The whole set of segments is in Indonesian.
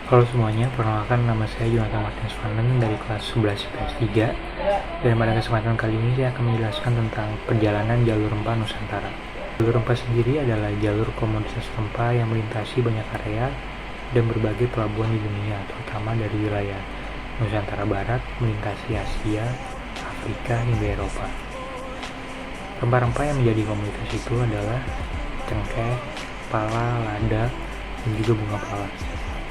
Halo semuanya, perkenalkan nama saya Jonathan Martinus Vanen dari kelas 11 IPS 3. Dan pada kesempatan kali ini saya akan menjelaskan tentang perjalanan jalur rempah Nusantara. Jalur rempah sendiri adalah jalur komoditas rempah yang melintasi banyak area dan berbagai pelabuhan di dunia, terutama dari wilayah Nusantara Barat, melintasi Asia, Afrika, hingga Eropa. Rempah-rempah yang menjadi komoditas itu adalah cengkeh, pala, lada, dan juga bunga pala.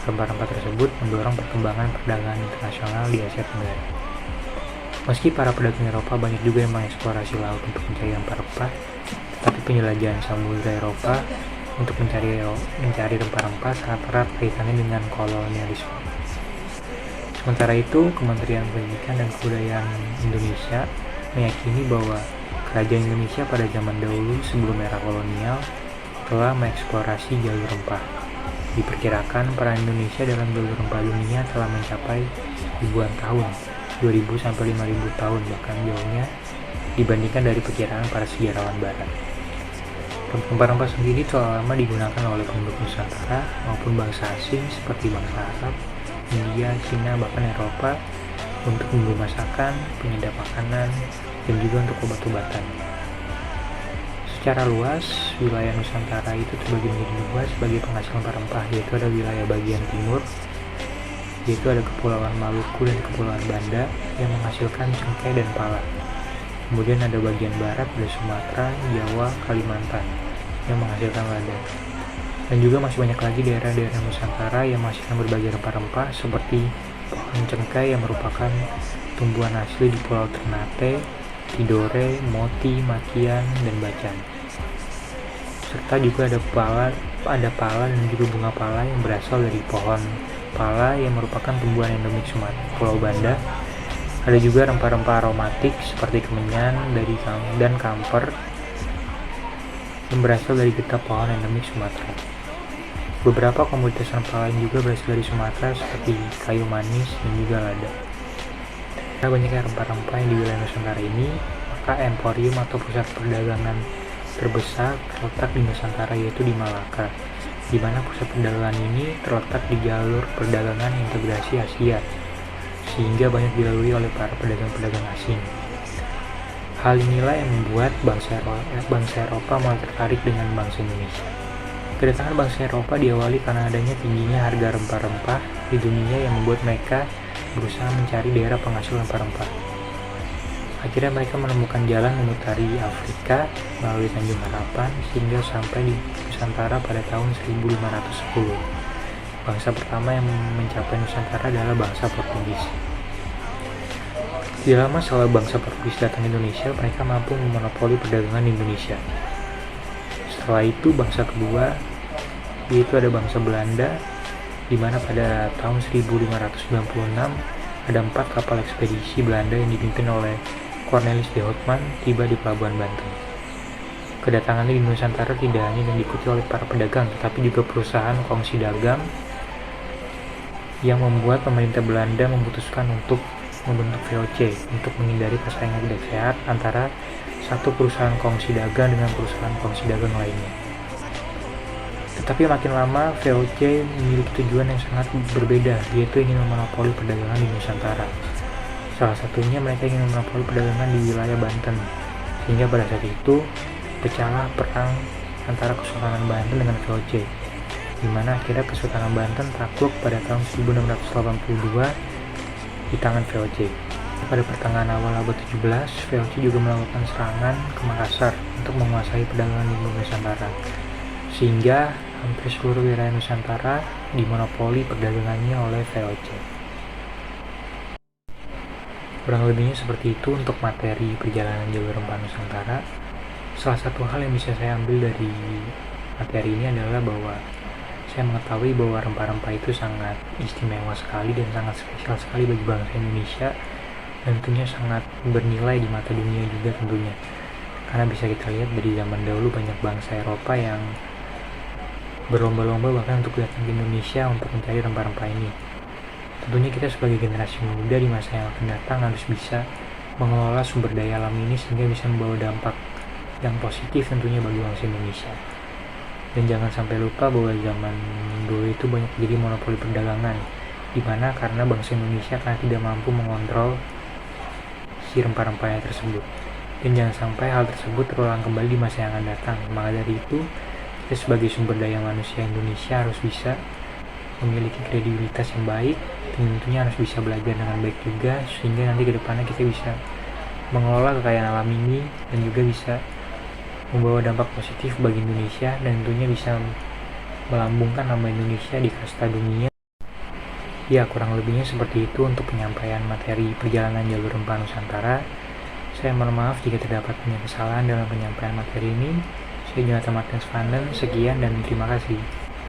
Rempah-rempah tersebut mendorong perkembangan perdagangan internasional di Asia Tenggara. Meski para pedagang Eropa banyak juga yang mengeksplorasi laut untuk mencari rempah-rempah, tetapi penjelajahan samudera Eropa untuk mencari rempah-rempah sangat erat kaitannya dengan kolonialisme. Sementara itu, Kementerian Pendidikan dan Kebudayaan Indonesia meyakini bahwa kerajaan Indonesia pada zaman dahulu sebelum era kolonial telah mengeksplorasi jalur rempah. Diperkirakan peran Indonesia dalam jalur rempah dunia telah mencapai ribuan tahun, 2000 sampai 5000 tahun, bahkan jauhnya dibandingkan dari perkiraan para sejarawan barat. Rempah-rempah sendiri telah lama digunakan oleh penduduk Nusantara maupun bangsa asing seperti bangsa Arab, India, Cina, bahkan Eropa untuk bumbu masakan, penyedap makanan, dan juga untuk obat-obatan. Secara luas, wilayah Nusantara itu terbagi menjadi dua sebagai penghasil rempah-rempah, yaitu ada wilayah bagian timur, yaitu ada Kepulauan Maluku dan Kepulauan Banda yang menghasilkan cengkeh dan pala. Kemudian ada bagian barat, ada Sumatera, Jawa, Kalimantan yang menghasilkan lada. Dan juga masih banyak lagi daerah-daerah Nusantara yang menghasilkan berbagai rempah-rempah seperti pohon cengkeh yang merupakan tumbuhan asli di Pulau Ternate, Tidore, Moti, Makian, dan Bacan. Serta juga ada pala dan juga bunga pala yang berasal dari pohon pala yang merupakan tumbuhan endemik Sumatera, Pulau Banda. Ada juga rempah-rempah aromatik seperti kemenyan dan kamper yang berasal dari getah pohon endemik Sumatera. Beberapa komoditas rempah lain juga berasal dari Sumatera seperti kayu manis dan juga lada. Karena banyaknya rempah-rempah yang di wilayah Nusantara ini, maka emporium atau pusat perdagangan terbesar terletak di Nusantara, yaitu di Malaka, di mana pusat perdagangan ini terletak di jalur perdagangan integrasi Asia, sehingga banyak dilalui oleh para pedagang-pedagang asing. Hal inilah yang membuat bangsa Eropa mulai tertarik dengan bangsa Indonesia. Kedatangan bangsa Eropa diawali karena adanya tingginya harga rempah-rempah di dunia yang membuat mereka berusaha mencari daerah penghasil rempah-rempah. Akhirnya mereka menemukan jalan memutari Afrika melalui Tanjung Harapan sehingga sampai di Nusantara pada tahun 1510. Bangsa pertama yang mencapai Nusantara adalah bangsa Portugis. Tidak lama setelah bangsa Portugis datang ke Indonesia, mereka mampu memonopoli perdagangan Indonesia. Setelah itu bangsa kedua, yaitu ada bangsa Belanda, di mana pada tahun 1596 ada 4 kapal ekspedisi Belanda yang dipimpin oleh Cornelis de Houtman tiba di Pelabuhan Banten. Kedatangannya di Nusantara tidak hanya diikuti oleh para pedagang, tetapi juga perusahaan kongsi dagang yang membuat pemerintah Belanda memutuskan untuk membentuk VOC untuk menghindari persaingan tidak sehat antara satu perusahaan kongsi dagang dengan perusahaan kongsi dagang lainnya. Tetapi makin lama VOC memiliki tujuan yang sangat berbeda, yaitu ingin memonopoli perdagangan di Nusantara. Salah satunya mereka ingin memonopoli perdagangan di wilayah Banten, sehingga pada saat itu pecahlah perang antara Kesultanan Banten dengan VOC, di mana akhirnya Kesultanan Banten takluk pada tahun 1682 di tangan VOC. Pada pertengahan awal abad 17, VOC juga melakukan serangan ke Makassar untuk menguasai perdagangan di Nusantara, sehingga hampir seluruh wilayah Nusantara dimonopoli perdagangannya oleh VOC. Kurang lebihnya seperti itu untuk materi perjalanan jalur rempah Nusantara. Salah satu hal yang bisa saya ambil dari materi ini adalah bahwa saya mengetahui bahwa rempah-rempah itu sangat istimewa sekali dan sangat spesial sekali bagi bangsa Indonesia, dan tentunya sangat bernilai di mata dunia juga tentunya. Karena bisa kita lihat dari zaman dahulu banyak bangsa Eropa yang berlomba-lomba bahkan untuk datang ke Indonesia untuk mencari rempah-rempah ini. Tentunya kita sebagai generasi muda di masa yang akan datang harus bisa mengelola sumber daya alam ini sehingga bisa membawa dampak yang positif tentunya bagi bangsa Indonesia. Dan jangan sampai lupa bahwa zaman dulu itu banyak jadi monopoli perdagangan, di mana karena bangsa Indonesia karena tidak mampu mengontrol si rempah-rempahnya tersebut. Dan jangan sampai hal tersebut terulang kembali di masa yang akan datang. Maka dari itu, kita sebagai sumber daya manusia Indonesia harus bisa memiliki kredibilitas yang baik, dan tentunya harus bisa belajar dengan baik juga, sehingga nanti ke depannya kita bisa mengelola kekayaan alam ini dan juga bisa membawa dampak positif bagi Indonesia, dan tentunya bisa melambungkan nama Indonesia di kasta dunia. Ya, kurang lebihnya seperti itu untuk penyampaian materi perjalanan jalur rempah Nusantara. Saya mohon maaf jika terdapat banyak kesalahan dalam penyampaian materi ini. Saya Jonathan Martins Vanden, sekian dan terima kasih.